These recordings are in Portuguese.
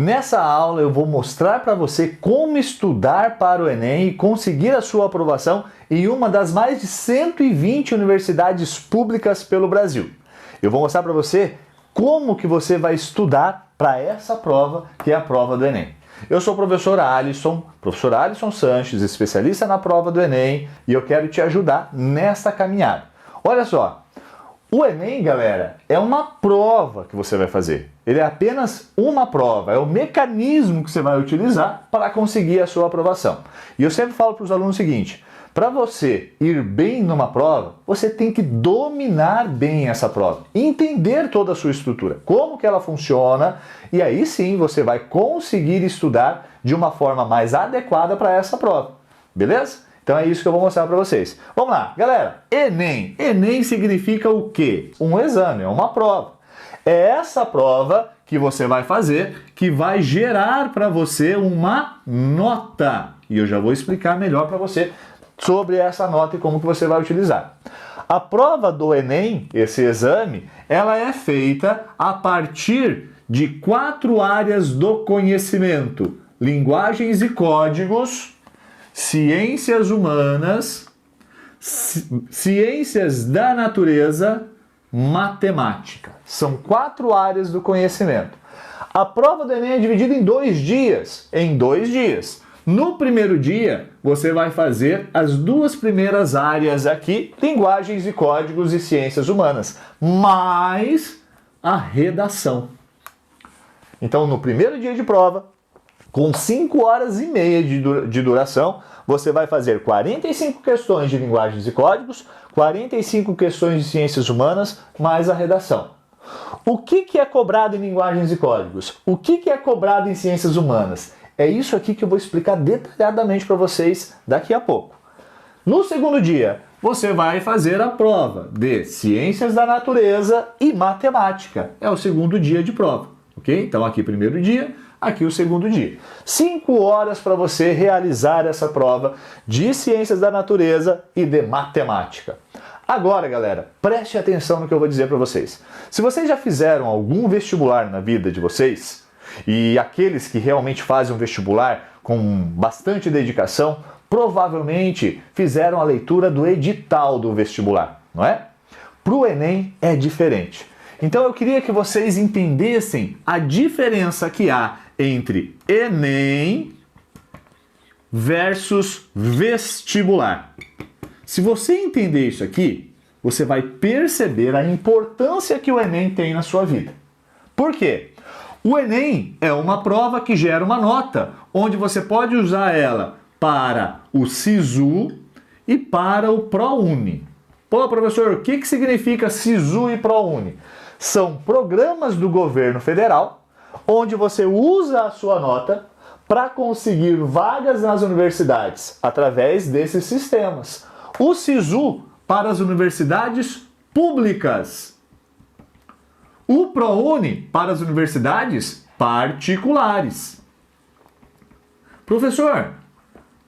Nessa aula eu vou mostrar para você como estudar para o Enem e conseguir a sua aprovação em uma das mais de 120 universidades públicas pelo Brasil. Eu vou mostrar para você como que você vai estudar para essa prova, que é a prova do Enem. Eu sou o professor Alisson Sanches, especialista na prova do Enem, e eu quero te ajudar nessa caminhada. Olha só, o Enem, galera, é uma prova que você vai fazer. Ele é apenas uma prova, é o mecanismo que você vai utilizar para conseguir a sua aprovação. E eu sempre falo para os alunos o seguinte: para você ir bem numa prova, você tem que dominar bem essa prova, entender toda a sua estrutura, como que ela funciona, e aí sim você vai conseguir estudar de uma forma mais adequada para essa prova, beleza? Então é isso que eu vou mostrar para vocês. Vamos lá, galera. Enem. Enem significa o quê? Um exame, é uma prova. É essa prova que você vai fazer que vai gerar para você uma nota. E eu já vou explicar melhor para você sobre essa nota e como que você vai utilizar. A prova do Enem, esse exame, ela é feita a partir de 4 áreas do conhecimento: linguagens e códigos, ciências humanas, ciências da natureza, matemática. São 4 áreas do conhecimento. A prova do Enem é dividida em 2 dias. No primeiro dia, você vai fazer as 2 primeiras áreas aqui, linguagens e códigos e ciências humanas, mais a redação. Então, no primeiro dia de prova, com 5 horas e meia de duração, você vai fazer 45 questões de linguagens e códigos, 45 questões de ciências humanas, mais a redação. O que é cobrado em linguagens e códigos? O que é cobrado em ciências humanas? É isso aqui que eu vou explicar detalhadamente para vocês daqui a pouco. No segundo dia, você vai fazer a prova de ciências da natureza e matemática. É o segundo dia de prova, ok? Então aqui primeiro dia, aqui o segundo dia. 5 horas para você realizar essa prova de ciências da natureza e de matemática. Agora, galera, preste atenção no que eu vou dizer para vocês. Se vocês já fizeram algum vestibular na vida de vocês, e aqueles que realmente fazem um vestibular com bastante dedicação, provavelmente fizeram a leitura do edital do vestibular, não é? Para o Enem é diferente. Então eu queria que vocês entendessem a diferença que há entre Enem versus vestibular. Se você entender isso aqui, você vai perceber a importância que o Enem tem na sua vida. Por quê? O Enem é uma prova que gera uma nota, onde você pode usar ela para o SISU e para o ProUni. Pô, professor, o que significa SISU e ProUni? São programas do governo federal, onde você usa a sua nota para conseguir vagas nas universidades através desses sistemas. O SISU para as universidades públicas. O ProUni para as universidades particulares. Professor,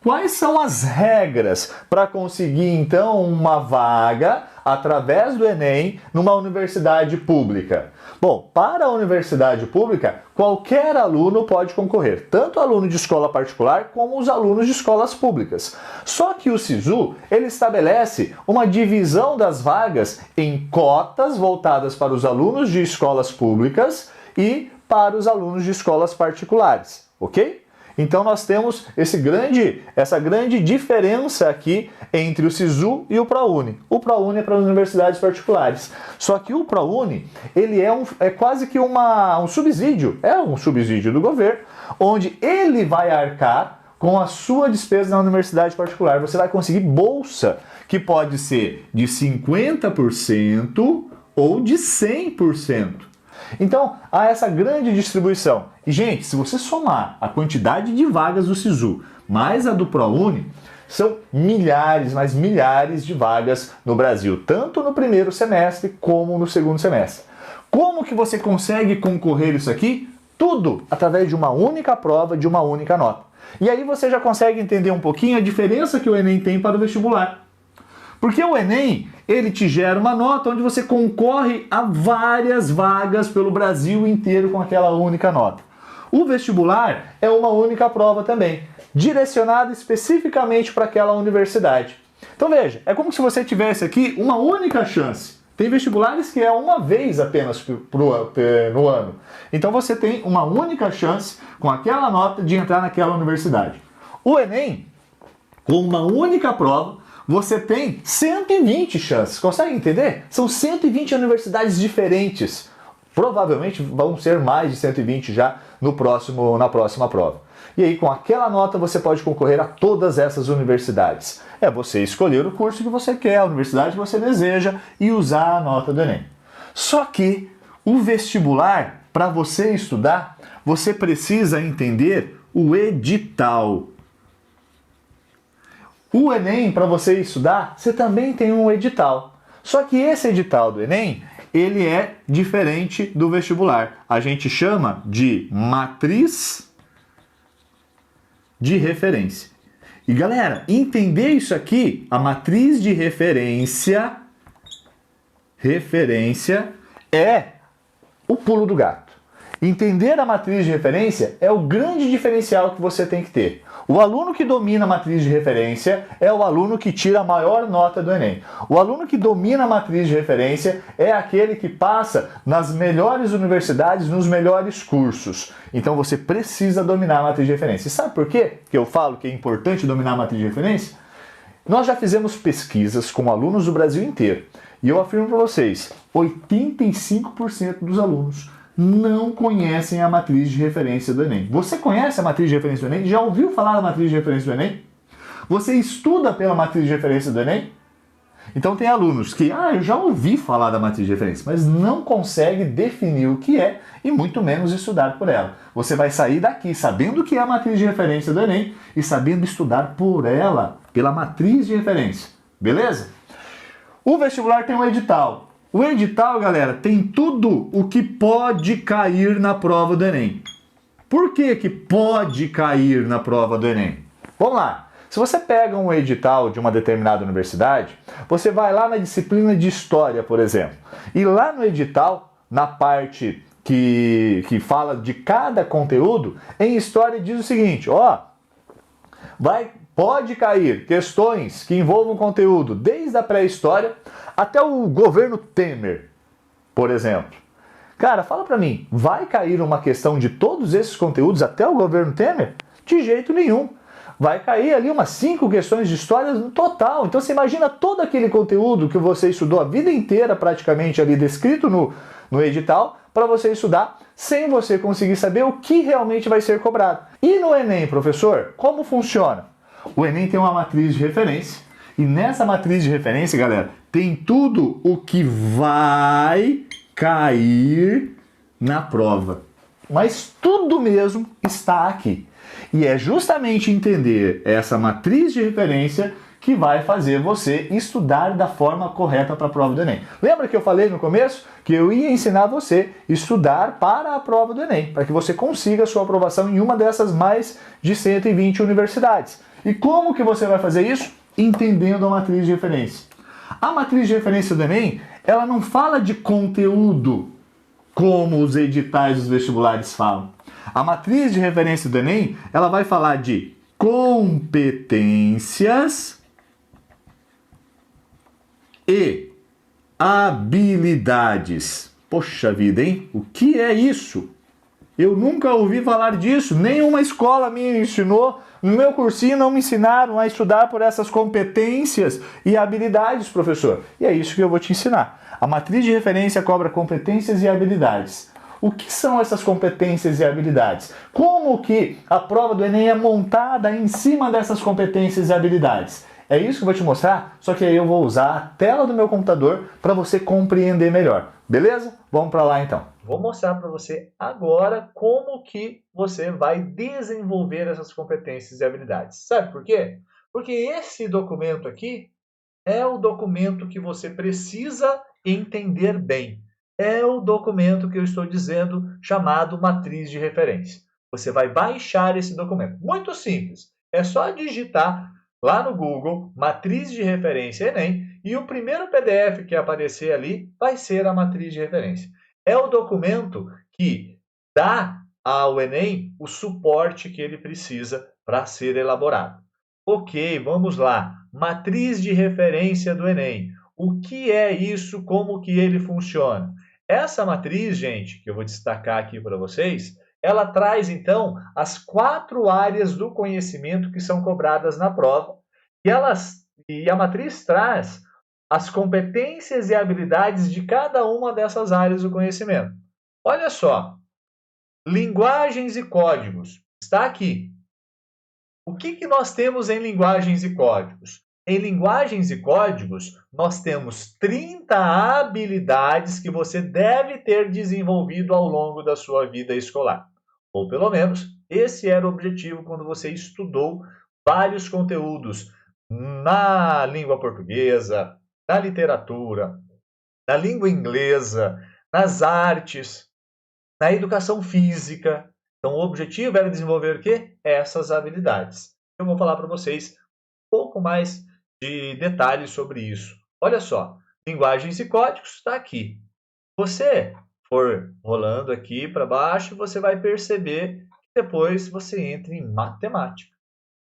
quais são as regras para conseguir então uma vaga através do Enem numa universidade pública? Bom, para a universidade pública, qualquer aluno pode concorrer, tanto aluno de escola particular como os alunos de escolas públicas. Só que o SISU, ele estabelece uma divisão das vagas em cotas voltadas para os alunos de escolas públicas e para os alunos de escolas particulares, ok? Então nós temos essa grande diferença aqui entre o SISU e o ProUni. O ProUni é para as universidades particulares. Só que o ProUni, ele é quase que um subsídio, é um subsídio do governo, onde ele vai arcar com a sua despesa na universidade particular. Você vai conseguir bolsa, que pode ser de 50% ou de 100%. Então, há essa grande distribuição. E, gente, se você somar a quantidade de vagas do SISU mais a do ProUni, são milhares, mas milhares de vagas no Brasil, tanto no primeiro semestre como no segundo semestre. Como que você consegue concorrer isso aqui? Tudo através de uma única prova, de uma única nota. E aí você já consegue entender um pouquinho a diferença que o Enem tem para o vestibular. Porque o Enem, ele te gera uma nota onde você concorre a várias vagas pelo Brasil inteiro com aquela única nota. O vestibular é uma única prova também, direcionada especificamente para aquela universidade. Então veja, é como se você tivesse aqui uma única chance. Tem vestibulares que é uma vez apenas no ano. Então você tem uma única chance com aquela nota de entrar naquela universidade. O Enem, com uma única prova, você tem 120 chances. Consegue entender? São 120 universidades diferentes. Provavelmente vão ser mais de 120 já na próxima prova. E aí, com aquela nota, você pode concorrer a todas essas universidades. É você escolher o curso que você quer, a universidade que você deseja e usar a nota do Enem. Só que o vestibular, para você estudar, você precisa entender o edital. O Enem, para você estudar, você também tem um edital. Só que esse edital do Enem, ele é diferente do vestibular. A gente chama de matriz de referência. E galera, entender isso aqui, a matriz de referência é o pulo do gato. Entender a matriz de referência é o grande diferencial que você tem que ter. O aluno que domina a matriz de referência é o aluno que tira a maior nota do Enem. O aluno que domina a matriz de referência é aquele que passa nas melhores universidades, nos melhores cursos. Então você precisa dominar a matriz de referência. E sabe por quê que eu falo que é importante dominar a matriz de referência? Nós já fizemos pesquisas com alunos do Brasil inteiro. E eu afirmo para vocês, 85% dos alunos não conhecem a matriz de referência do Enem. Você conhece a matriz de referência do Enem? Já ouviu falar da matriz de referência do Enem? Você estuda pela matriz de referência do Enem? Então tem alunos que, eu já ouvi falar da matriz de referência, mas não consegue definir o que é e muito menos estudar por ela. Você vai sair daqui sabendo o que é a matriz de referência do Enem e sabendo estudar por ela, pela matriz de referência. Beleza? O vestibular tem um edital. O edital, galera, tem tudo o que pode cair na prova do Enem. Por que que pode cair na prova do Enem? Vamos lá. Se você pega um edital de uma determinada universidade, você vai lá na disciplina de História, por exemplo. E lá no edital, na parte que fala de cada conteúdo, em História diz o seguinte, pode cair questões que envolvam conteúdo desde a pré-história até o governo Temer, por exemplo. Cara, fala pra mim, vai cair uma questão de todos esses conteúdos até o governo Temer? De jeito nenhum. Vai cair ali umas 5 questões de história no total. Então você imagina todo aquele conteúdo que você estudou a vida inteira praticamente ali descrito no edital para você estudar sem você conseguir saber o que realmente vai ser cobrado. E no Enem, professor, como funciona? O Enem tem uma matriz de referência e nessa matriz de referência, galera, tem tudo o que vai cair na prova. Mas tudo mesmo está aqui. E é justamente entender essa matriz de referência que vai fazer você estudar da forma correta para a prova do Enem. Lembra que eu falei no começo que eu ia ensinar você a estudar para a prova do Enem, para que você consiga a sua aprovação em uma dessas mais de 120 universidades. E como que você vai fazer isso? Entendendo a matriz de referência. A matriz de referência do Enem, ela não fala de conteúdo como os editais dos vestibulares falam. A matriz de referência do Enem, ela vai falar de competências e habilidades. Poxa vida, hein? O que é isso? Eu nunca ouvi falar disso, nenhuma escola me ensinou, no meu cursinho não me ensinaram a estudar por essas competências e habilidades, professor. E é isso que eu vou te ensinar. A matriz de referência cobra competências e habilidades. O que são essas competências e habilidades? Como que a prova do Enem é montada em cima dessas competências e habilidades? É isso que eu vou te mostrar, só que aí eu vou usar a tela do meu computador para você compreender melhor. Beleza? Vamos para lá então. Vou mostrar para você agora como que você vai desenvolver essas competências e habilidades. Sabe por quê? Porque esse documento aqui é o documento que você precisa entender bem. É o documento que eu estou dizendo chamado matriz de referência. Você vai baixar esse documento. Muito simples. É só digitar lá no Google, matriz de referência Enem, e o primeiro PDF que aparecer ali vai ser a matriz de referência. É o documento que dá ao Enem o suporte que ele precisa para ser elaborado. Ok, vamos lá. Matriz de referência do Enem. O que é isso? Como que ele funciona? Essa matriz, gente, que eu vou destacar aqui para vocês, ela traz, então, as 4 áreas do conhecimento que são cobradas na prova e a matriz traz as competências e habilidades de cada uma dessas áreas do conhecimento. Olha só, linguagens e códigos, está aqui. O que nós temos em linguagens e códigos? Em linguagens e códigos, nós temos 30 habilidades que você deve ter desenvolvido ao longo da sua vida escolar. Ou pelo menos, esse era o objetivo quando você estudou vários conteúdos na língua portuguesa, na literatura, na língua inglesa, nas artes, na educação física. Então, o objetivo era desenvolver o quê? Essas habilidades. Eu vou falar para vocês um pouco mais de detalhes sobre isso. Olha só, linguagens e códigos está aqui. Você for rolando aqui para baixo, você vai perceber que depois você entra em matemática.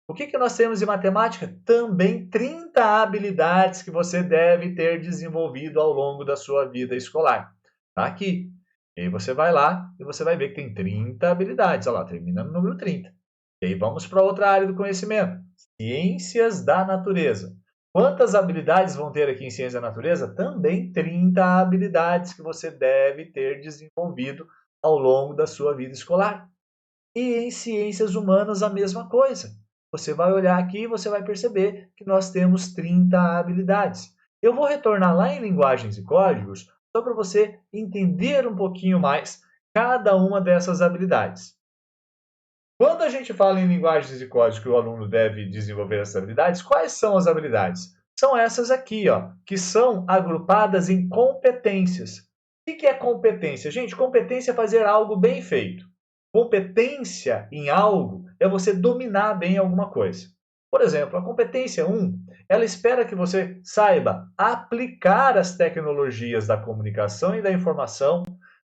O que nós temos em matemática? Também 30 habilidades que você deve ter desenvolvido ao longo da sua vida escolar. Está aqui. E aí você vai lá e você vai ver que tem 30 habilidades. Olha lá, termina no número 30. E aí vamos para outra área do conhecimento. Ciências da natureza. Quantas habilidades vão ter aqui em Ciências da Natureza? Também 30 habilidades que você deve ter desenvolvido ao longo da sua vida escolar. E em Ciências Humanas a mesma coisa. Você vai olhar aqui e você vai perceber que nós temos 30 habilidades. Eu vou retornar lá em Linguagens e Códigos só para você entender um pouquinho mais cada uma dessas habilidades. Quando a gente fala em linguagens e códigos que o aluno deve desenvolver essas habilidades, quais são as habilidades? São essas aqui, ó, que são agrupadas em competências. O que é competência? Gente, competência é fazer algo bem feito. Competência em algo é você dominar bem alguma coisa. Por exemplo, a competência 1, ela espera que você saiba aplicar as tecnologias da comunicação e da informação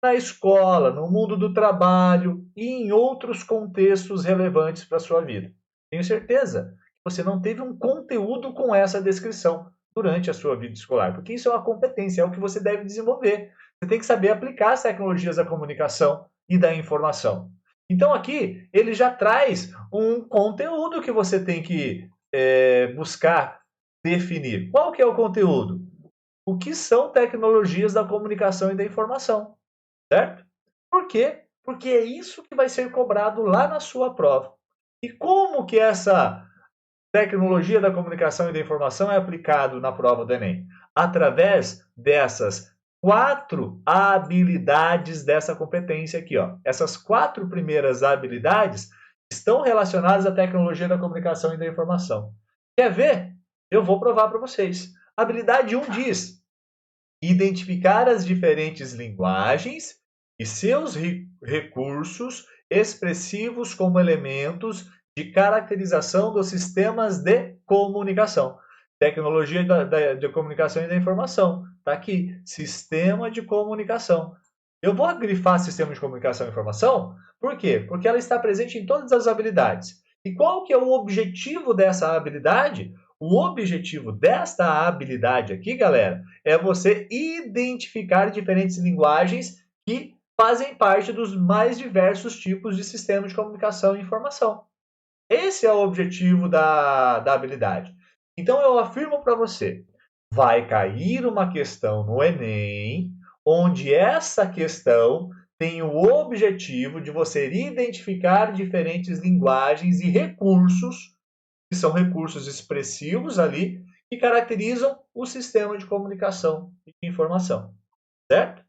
na escola, no mundo do trabalho e em outros contextos relevantes para a sua vida. Tenho certeza que você não teve um conteúdo com essa descrição durante a sua vida escolar, porque isso é uma competência, é o que você deve desenvolver. Você tem que saber aplicar as tecnologias da comunicação e da informação. Então aqui ele já traz um conteúdo que você tem que buscar definir. Qual que é o conteúdo? O que são tecnologias da comunicação e da informação? Certo? Por quê? Porque é isso que vai ser cobrado lá na sua prova. E como que essa tecnologia da comunicação e da informação é aplicado na prova do Enem? Através dessas 4 habilidades dessa competência aqui, ó. Essas 4 primeiras habilidades estão relacionadas à tecnologia da comunicação e da informação. Quer ver? Eu vou provar para vocês. Habilidade 1 diz: identificar as diferentes linguagens e seus recursos expressivos como elementos de caracterização dos sistemas de comunicação. Tecnologia de comunicação e da informação. Está aqui, sistema de comunicação. Eu vou grifar sistema de comunicação e informação, por quê? Porque ela está presente em todas as habilidades. E qual que é o objetivo dessa habilidade? O objetivo desta habilidade aqui, galera, é você identificar diferentes linguagens que fazem parte dos mais diversos tipos de sistema de comunicação e informação. Esse é o objetivo da habilidade. Então, eu afirmo para você, vai cair uma questão no Enem, onde essa questão tem o objetivo de você identificar diferentes linguagens e recursos, que são recursos expressivos ali, que caracterizam o sistema de comunicação e de informação, certo?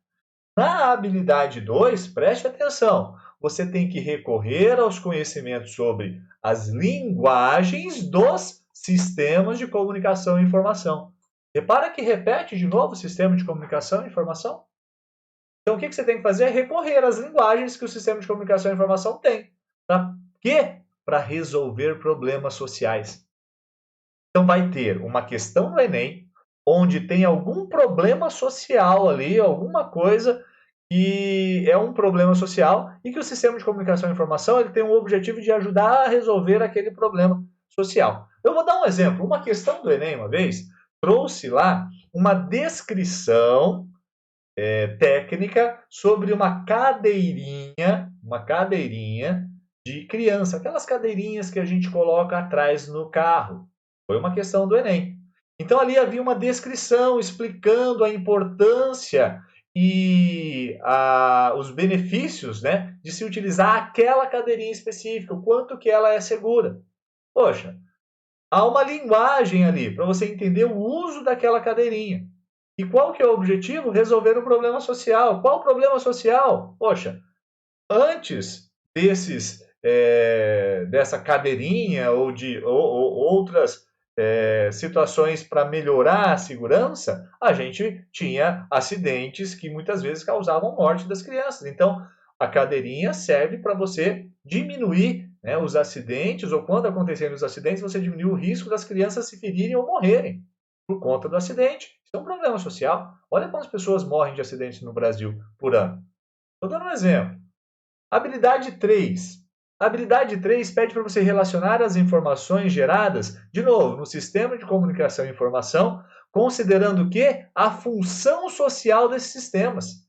Na habilidade 2, preste atenção, você tem que recorrer aos conhecimentos sobre as linguagens dos sistemas de comunicação e informação. Repara que repete de novo o sistema de comunicação e informação? Então, o que você tem que fazer é recorrer às linguagens que o sistema de comunicação e informação tem. Para quê? Para resolver problemas sociais. Então, vai ter uma questão no Enem, onde tem algum problema social ali, alguma coisa que é um problema social e que o sistema de comunicação e informação ele tem o objetivo de ajudar a resolver aquele problema social. Eu vou dar um exemplo. Uma questão do Enem, uma vez, trouxe lá uma descrição técnica sobre uma cadeirinha de criança, aquelas cadeirinhas que a gente coloca atrás no carro. Foi uma questão do Enem. Então ali havia uma descrição explicando a importância e os benefícios, né, de se utilizar aquela cadeirinha específica, o quanto que ela é segura. Poxa, há uma linguagem ali para você entender o uso daquela cadeirinha. E qual que é o objetivo? Resolver um problema social. Qual problema social? Poxa, antes dessa cadeirinha ou de outras situações para melhorar a segurança, a gente tinha acidentes que muitas vezes causavam morte das crianças. Então, a cadeirinha serve para você diminuir, né, os acidentes, ou quando acontecerem os acidentes, você diminuir o risco das crianças se ferirem ou morrerem por conta do acidente. Isso é um problema social. Olha quantas pessoas morrem de acidentes no Brasil por ano. Estou dando um exemplo. Habilidade 3. A habilidade 3 pede para você relacionar as informações geradas, de novo, no sistema de comunicação e informação, considerando o quê? A função social desses sistemas.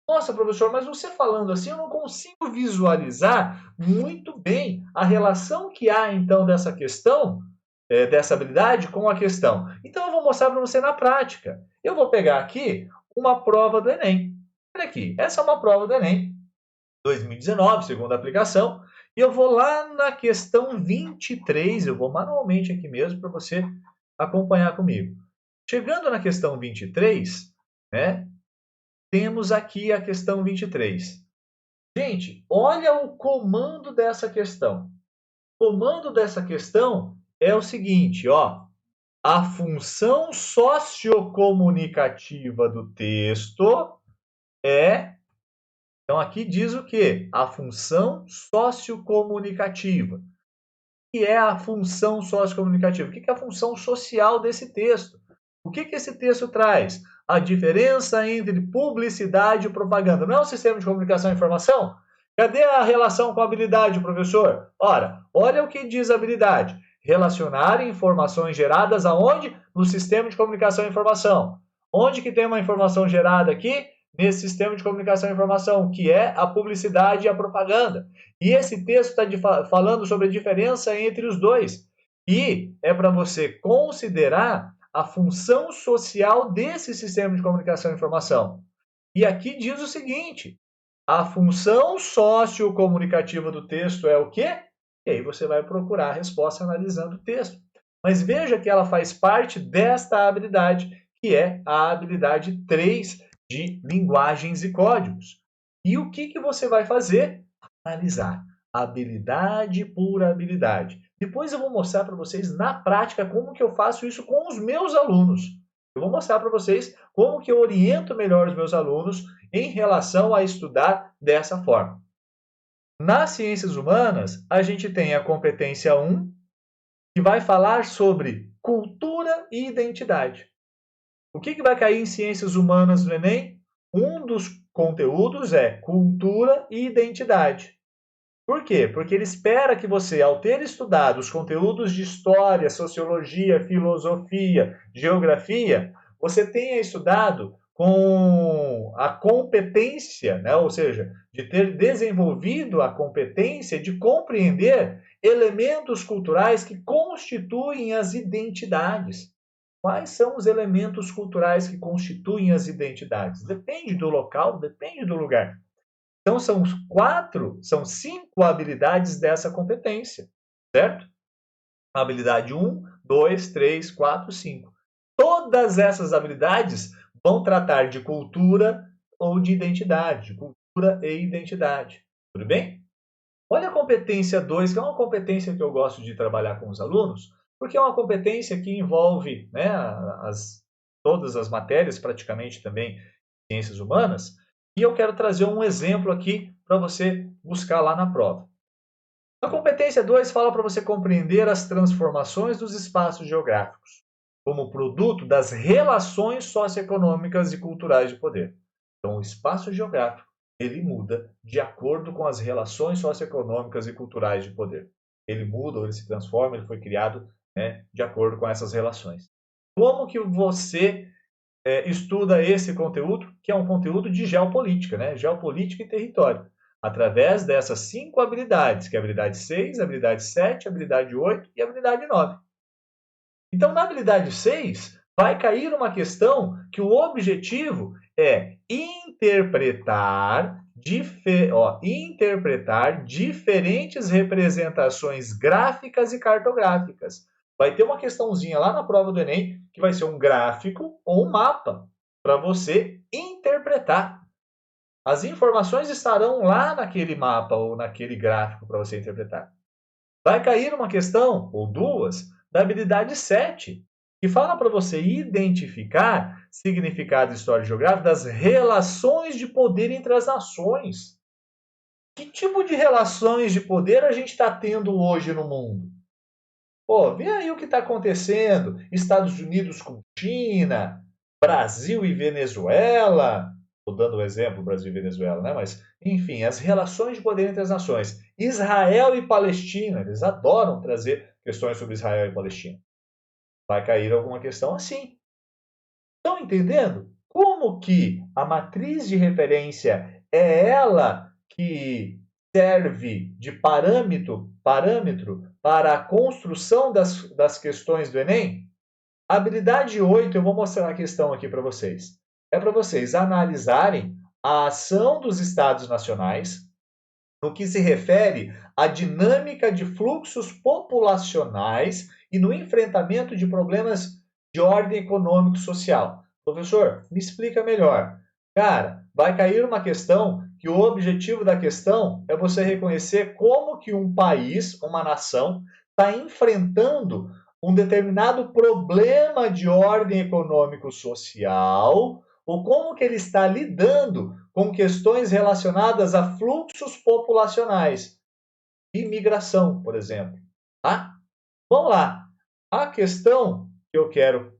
Nossa, professor, mas você falando assim, eu não consigo visualizar muito bem a relação que há, então, dessa questão, dessa habilidade com a questão. Então, eu vou mostrar para você na prática. Eu vou pegar aqui uma prova do Enem. Olha aqui, essa é uma prova do Enem, 2019, segunda aplicação, e eu vou lá na questão 23, eu vou manualmente aqui mesmo para você acompanhar comigo. Chegando na questão 23, né, temos aqui a questão 23. Gente, olha o comando dessa questão. O comando dessa questão é o seguinte, ó. A função sociocomunicativa do texto é... Então, aqui diz o quê? A função sociocomunicativa. O que é a função sociocomunicativa? O que é a função social desse texto? O que esse texto traz? A diferença entre publicidade e propaganda. Não é um sistema de comunicação e informação? Cadê a relação com a habilidade, professor? Ora, olha o que diz a habilidade. Relacionar informações geradas aonde? No sistema de comunicação e informação. Onde que tem uma informação gerada aqui? Nesse sistema de comunicação e informação, que é a publicidade e a propaganda. E esse texto está falando sobre a diferença entre os dois. E é para você considerar a função social desse sistema de comunicação e informação. E aqui diz o seguinte, a função sociocomunicativa do texto é o quê? E aí você vai procurar a resposta analisando o texto. Mas veja que ela faz parte desta habilidade, que é a habilidade 3 de linguagens e códigos. E o que você vai fazer? Analisar habilidade por habilidade. Depois eu vou mostrar para vocês na prática como que eu faço isso com os meus alunos. Eu vou mostrar para vocês como que eu oriento melhor os meus alunos em relação a estudar dessa forma. Nas ciências humanas, a gente tem a competência 1, que vai falar sobre cultura e identidade. O que vai cair em ciências humanas no Enem? Um dos conteúdos é cultura e identidade. Por quê? Porque ele espera que você, ao ter estudado os conteúdos de história, sociologia, filosofia, geografia, você tenha estudado com a competência, né? Ou seja, de ter desenvolvido a competência de compreender elementos culturais que constituem as identidades. Quais são os elementos culturais que constituem as identidades? Depende do local, depende do lugar. Então, são 5 habilidades dessa competência, certo? Habilidade 1, 2, 3, 4, 5. Todas essas habilidades vão tratar de cultura ou de identidade, de cultura e identidade. Tudo bem? Olha a competência 2, que é uma competência que eu gosto de trabalhar com os alunos, porque é uma competência que envolve, né, todas as matérias, praticamente também ciências humanas, e eu quero trazer um exemplo aqui para você buscar lá na prova. A competência 2 fala para você compreender as transformações dos espaços geográficos, como produto das relações socioeconômicas e culturais de poder. Então, o espaço geográfico, ele muda de acordo com as relações socioeconômicas e culturais de poder. Ele muda, ou ele se transforma, ele foi criado, né, de acordo com essas relações. Como que você estuda esse conteúdo, que é um conteúdo de geopolítica, né? Geopolítica e território, através dessas 5 habilidades, que é a habilidade 6, a habilidade 7, a habilidade 8 e a habilidade 9. Então, na habilidade 6, vai cair uma questão que o objetivo é interpretar diferentes representações gráficas e cartográficas. Vai ter uma questãozinha lá na prova do Enem que vai ser um gráfico ou um mapa para você interpretar. As informações estarão lá naquele mapa ou naquele gráfico para você interpretar. Vai cair uma questão, ou duas, da habilidade 7, que fala para você identificar significado histórico e geográfico das relações de poder entre as nações. Que tipo de relações de poder a gente está tendo hoje no mundo? Pô, vê aí o que está acontecendo. Estados Unidos com China, Brasil e Venezuela. Estou dando o exemplo Brasil e Venezuela, né? Mas, enfim, as relações de poder entre as nações. Israel e Palestina. Eles adoram trazer questões sobre Israel e Palestina. Vai cair alguma questão assim. Estão entendendo? Como que a matriz de referência é ela que serve de parâmetro para a construção das questões do Enem? A habilidade 8, eu vou mostrar a questão aqui para vocês. É para vocês analisarem a ação dos Estados nacionais no que se refere à dinâmica de fluxos populacionais e no enfrentamento de problemas de ordem econômico-social. Professor, me explica melhor. Cara, vai cair uma questão que o objetivo da questão é você reconhecer como que um país, uma nação, está enfrentando um determinado problema de ordem econômico-social ou como que ele está lidando com questões relacionadas a fluxos populacionais. Imigração, por exemplo. Tá? Vamos lá. A questão que eu quero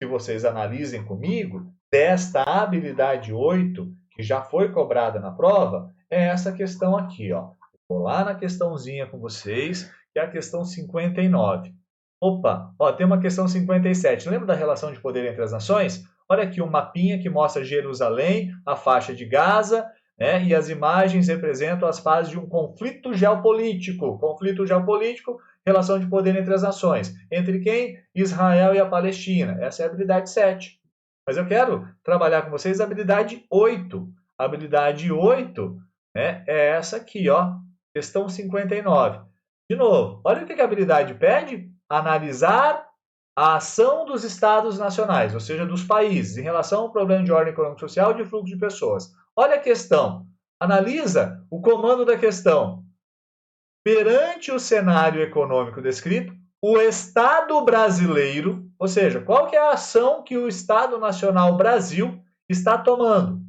que vocês analisem comigo, desta habilidade 8, que já foi cobrada na prova, é essa questão aqui. Ó. Vou lá na questãozinha com vocês, que é a questão 59. Opa, ó, tem uma questão 57. Lembra da relação de poder entre as nações? Olha aqui um mapinha que mostra Jerusalém, a faixa de Gaza, né? E as imagens representam as fases de um conflito geopolítico. Conflito geopolítico, relação de poder entre as nações. Entre quem? Israel e a Palestina. Essa é a habilidade 7. Mas eu quero trabalhar com vocês a habilidade 8. A habilidade 8, né, é essa aqui, ó, questão 59. De novo, olha o que a habilidade pede. Analisar a ação dos Estados nacionais, ou seja, dos países, em relação ao problema de ordem econômica e social e de fluxo de pessoas. Olha a questão. Analisa o comando da questão. Perante o cenário econômico descrito, o Estado brasileiro, ou seja, qual que é a ação que o Estado Nacional Brasil está tomando?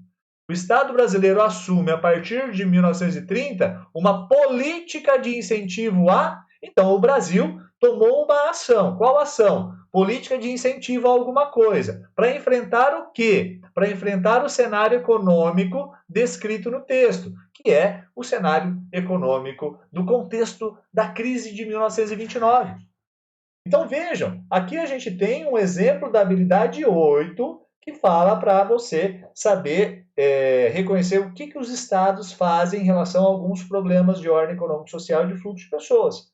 O Estado brasileiro assume, a partir de 1930, uma política de incentivo a... Então, o Brasil tomou uma ação. Qual ação? Política de incentivo a alguma coisa. Para enfrentar o quê? Para enfrentar o cenário econômico descrito no texto, que é o cenário econômico do contexto da crise de 1929. Então vejam, aqui a gente tem um exemplo da habilidade 8 que fala para você saber reconhecer o que os estados fazem em relação a alguns problemas de ordem econômico-social e de fluxo de pessoas.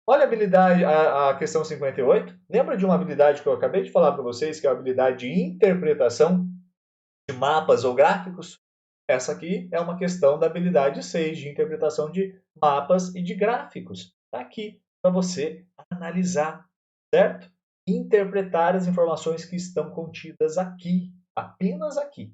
Olha a habilidade, a questão 58. Lembra de uma habilidade que eu acabei de falar para vocês, que é a habilidade de interpretação de mapas ou gráficos? Essa aqui é uma questão da habilidade 6, de interpretação de mapas e de gráficos. Está aqui para você analisar, certo? Interpretar as informações que estão contidas aqui, apenas aqui.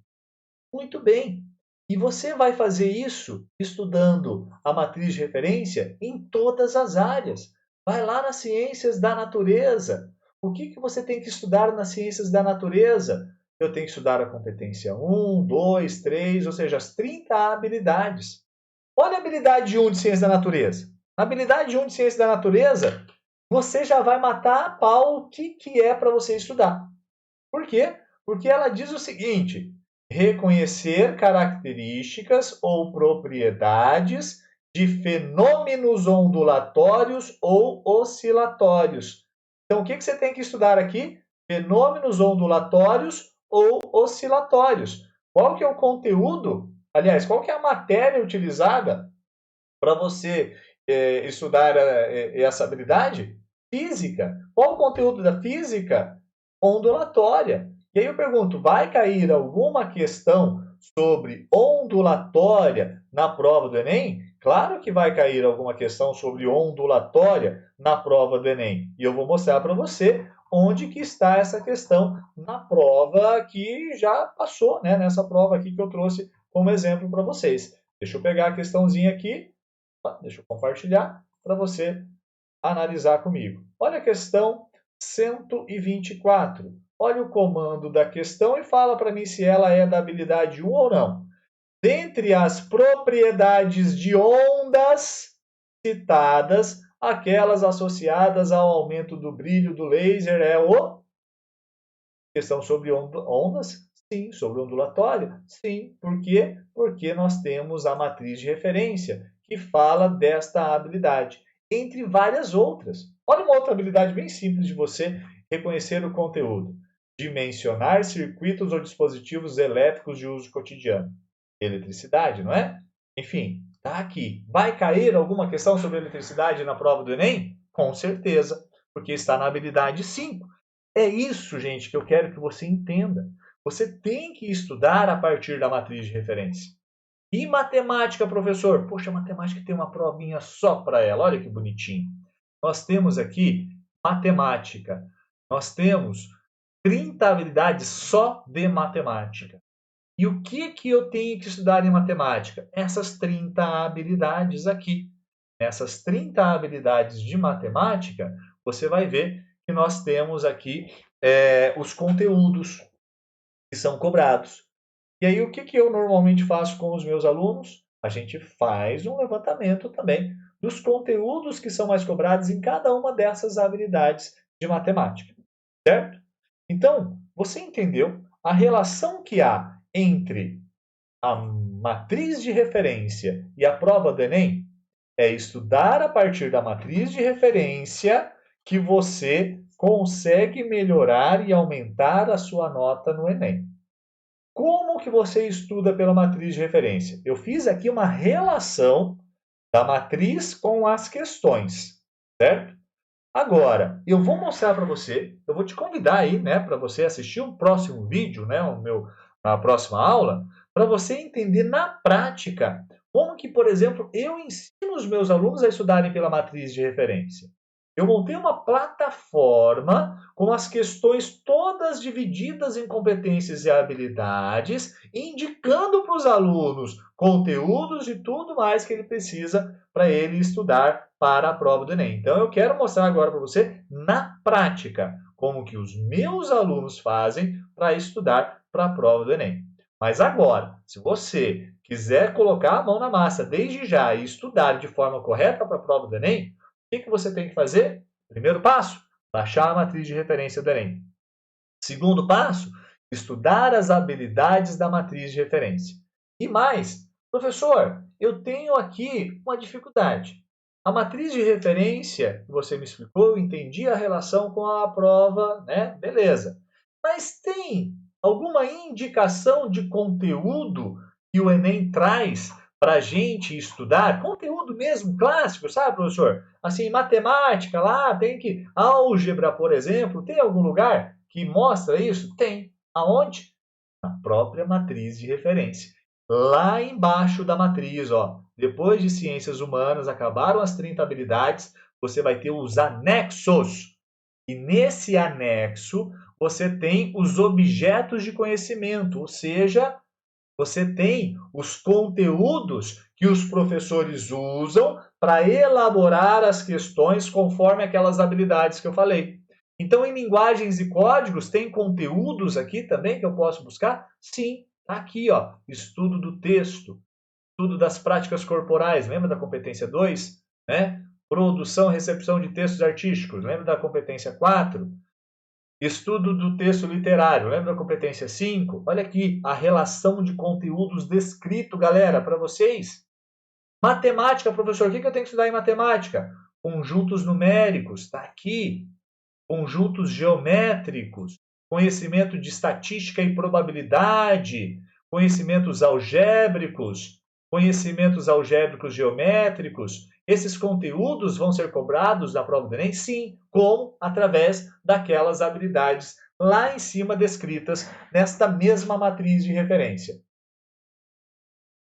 Muito bem. E você vai fazer isso estudando a matriz de referência em todas as áreas. Vai lá nas ciências da natureza. O que você tem que estudar nas ciências da natureza? Eu tenho que estudar a competência 1, 2, 3, ou seja, as 30 habilidades. Olha a habilidade 1 de ciência da natureza. Na habilidade 1 de ciência da natureza, você já vai matar a pau o que é para você estudar. Por quê? Porque ela diz o seguinte: reconhecer características ou propriedades de fenômenos ondulatórios ou oscilatórios. Então, o que você tem que estudar aqui? Fenômenos ondulatórios ou oscilatórios. Qual que é o conteúdo? Aliás, qual que é a matéria utilizada para você estudar essa habilidade? Física. Qual o conteúdo da física? Ondulatória. E aí eu pergunto, vai cair alguma questão sobre ondulatória na prova do Enem? Claro que vai cair alguma questão sobre ondulatória na prova do Enem. E eu vou mostrar para você onde que está essa questão na prova que já passou, né? Nessa prova aqui que eu trouxe como exemplo para vocês. Deixa eu pegar a questãozinha aqui, deixa eu compartilhar para você analisar comigo. Olha a questão 124. Olha o comando da questão e fala para mim se ela é da habilidade 1 ou não. Dentre as propriedades de ondas citadas, aquelas associadas ao aumento do brilho do laser é o... Questão sobre ondas? Sim. Sobre ondulatória? Sim. Por quê? Porque nós temos a matriz de referência, que fala desta habilidade, entre várias outras. Olha uma outra habilidade bem simples de você reconhecer o conteúdo. Dimensionar circuitos ou dispositivos elétricos de uso cotidiano. Eletricidade, não é? Enfim, está aqui. Vai cair alguma questão sobre eletricidade na prova do Enem? Com certeza, porque está na habilidade 5. É isso, gente, que eu quero que você entenda. Você tem que estudar a partir da matriz de referência. E matemática, professor? Poxa, matemática tem uma provinha só para ela. Olha que bonitinho. Nós temos aqui matemática. Nós temos 30 habilidades só de matemática. E o que eu tenho que estudar em matemática? Essas 30 habilidades aqui. Essas 30 habilidades de matemática, você vai ver que nós temos aqui os conteúdos que são cobrados. E aí, o que eu normalmente faço com os meus alunos? A gente faz um levantamento também dos conteúdos que são mais cobrados em cada uma dessas habilidades de matemática, certo? Então, você entendeu a relação que há entre a matriz de referência e a prova do Enem? É estudar a partir da matriz de referência que você consegue melhorar e aumentar a sua nota no Enem. Como que você estuda pela matriz de referência? Eu fiz aqui uma relação da matriz com as questões, certo? Agora, eu vou mostrar para você, eu vou te convidar aí, né, para você assistir o próximo vídeo, né, na próxima aula, para você entender na prática como que, por exemplo, eu ensino os meus alunos a estudarem pela matriz de referência. Eu montei uma plataforma com as questões todas divididas em competências e habilidades, indicando para os alunos conteúdos e tudo mais que ele precisa para ele estudar para a prova do Enem. Então, eu quero mostrar agora para você, na prática, como que os meus alunos fazem para estudar para a prova do Enem. Mas agora, se você quiser colocar a mão na massa desde já e estudar de forma correta para a prova do Enem, o que você tem que fazer? Primeiro passo, baixar a matriz de referência do Enem. Segundo passo, estudar as habilidades da matriz de referência. E mais, professor, eu tenho aqui uma dificuldade. A matriz de referência, que você me explicou, eu entendi a relação com a prova, né? Beleza. Mas tem alguma indicação de conteúdo que o Enem traz para a gente estudar? Conteúdo mesmo clássico, sabe, professor? Assim, matemática lá, tem que... Álgebra, por exemplo, tem algum lugar que mostra isso? Tem. Aonde? Na própria matriz de referência. Lá embaixo da matriz, ó, depois de ciências humanas, acabaram as 30 habilidades, você vai ter os anexos. E nesse anexo, você tem os objetos de conhecimento, ou seja, você tem os conteúdos que os professores usam para elaborar as questões conforme aquelas habilidades que eu falei. Então, em linguagens e códigos, tem conteúdos aqui também que eu posso buscar? Sim, está aqui, ó, estudo do texto, estudo das práticas corporais, lembra da competência 2? Né? Produção e recepção de textos artísticos, lembra da competência 4? Estudo do texto literário. Lembra da competência 5? Olha aqui, a relação de conteúdos descrito, galera, para vocês. Matemática, professor, o que eu tenho que estudar em matemática? Conjuntos numéricos, está aqui. Conjuntos geométricos, conhecimento de estatística e probabilidade, conhecimentos algébricos geométricos. Esses conteúdos vão ser cobrados na prova do Enem? Sim, como? Através daquelas habilidades lá em cima descritas nesta mesma matriz de referência.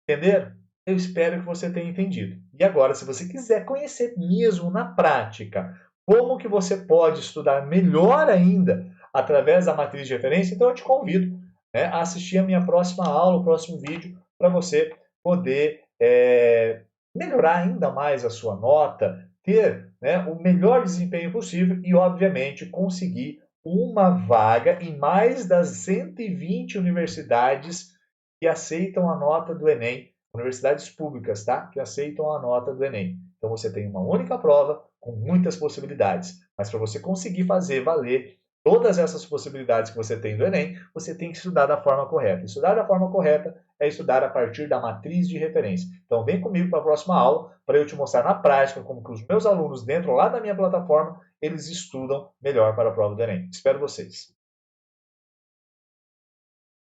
Entenderam? Eu espero que você tenha entendido. E agora, se você quiser conhecer mesmo na prática como que você pode estudar melhor ainda através da matriz de referência, então eu te convido, né, a assistir a minha próxima aula, o próximo vídeo, para você poder melhorar ainda mais a sua nota, ter, né, o melhor desempenho possível e, obviamente, conseguir uma vaga em mais das 120 universidades que aceitam a nota do Enem, universidades públicas, tá? Que aceitam a nota do Enem. Então você tem uma única prova com muitas possibilidades. Mas para você conseguir fazer valer todas essas possibilidades que você tem do Enem, você tem que estudar da forma correta. Estudar da forma correta é estudar a partir da matriz de referência. Então vem comigo para a próxima aula para eu te mostrar na prática como que os meus alunos dentro lá da minha plataforma, eles estudam melhor para a prova do Enem. Espero vocês.